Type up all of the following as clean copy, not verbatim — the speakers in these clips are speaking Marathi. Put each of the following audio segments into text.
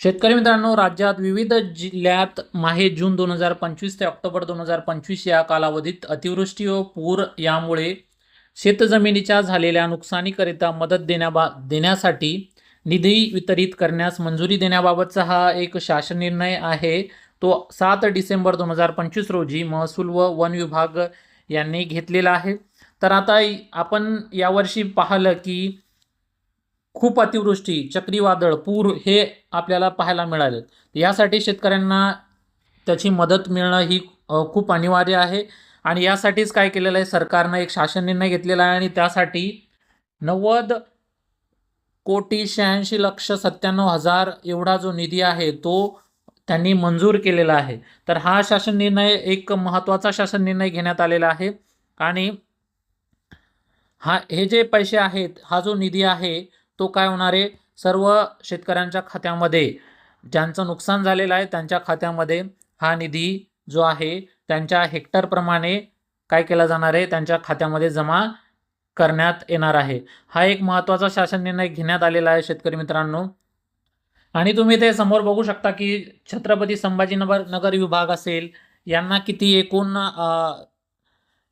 शेतकरी मित्रांनो, राज्यात विविध जिल्ह्यात माहे जून 2025 ते ऑक्टोबर 2025 या कालावधीत अतिवृष्टी व पूर यामुळे शेतजमिनीच्या झालेल्या नुकसानीकरिता मदत देण्यासाठी निधी वितरित करण्यास मंजुरी देण्याबाबतचा हा एक शासन निर्णय आहे. तो 7 डिसेंबर 2025 रोजी महसूल व वन विभाग यांनी घेतलेला आहे. तर आता आपण यावर्षी पाहिलं की खूप अतिवृष्टी, चक्रीवादळ, पूर हे आपल्याला पाहायला मिळाले. यासाठी शेतकऱ्यांना त्याची मदत मिळणं ही खूप अनिवार्य आहे आणि यासाठीच काय केलेलं आहे, सरकारनं एक शासन निर्णय घेतलेला आहे आणि त्यासाठी 90,86,97,000 एवढा जो निधी आहे तो त्यांनी मंजूर केलेला आहे. तर हा शासन निर्णय एक महत्त्वाचा शासन निर्णय घेण्यात आलेला आहे आणि हे जे पैसे आहेत, हा जो निधी आहे तो काय होणार आहे, सर्व शेतकऱ्यांच्या खात्यामध्ये, ज्यांचं नुकसान झालेलं आहे त्यांच्या खात्यामध्ये हा निधी जो आहे त्यांच्या हेक्टरप्रमाणे काय केला जाणार आहे, त्यांच्या खात्यामध्ये जमा करण्यात येणार आहे. हा एक महत्त्वाचा शासन निर्णय घेण्यात आलेला आहे शेतकरी मित्रांनो. आणि तुम्ही ते समोर बघू शकता की छत्रपती संभाजीनगर विभाग असेल, यांना किती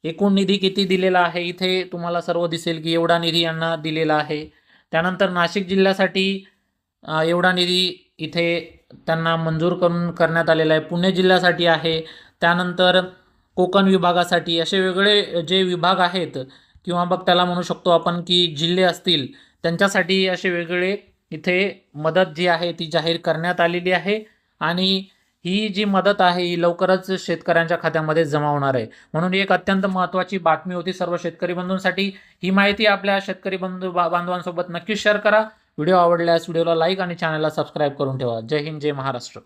एकूण निधी किती दिलेला आहे, इथे तुम्हाला सर्व दिसेल की एवढा निधी यांना दिलेला आहे. त्यानंतर नाशिक जिल्ह्यासाठी एवढा निधी इथे त्यांना मंजूर करण्यात आलेला आहे. पुणे जिल्ह्यासाठी आहे. त्यानंतर कोकण विभागासाठी असे वेगळे जे विभाग आहेत किंवा मग त्याला म्हणू शकतो आपण की जिल्हे असतील, त्यांच्यासाठी असे वेगळे इथे मदत जी आहे ती जाहीर करण्यात आलेली आहे आणि ही जी मदत आहे ही लवकरच शेतकऱ्यांच्या खात्यामध्ये जमा होणार आहे. म्हणून ही एक अत्यंत महत्त्वाची बातमी होती सर्व शेतकरी बंधूंसाठी. ही माहिती आपल्या शेतकरी बांधवांसोबत नक्कीच शेअर करा. व्हिडिओ आवडल्यास व्हिडिओला लाईक आणि चॅनलला सबस्क्राईब करून ठेवा. जय हिंद, जय महाराष्ट्र.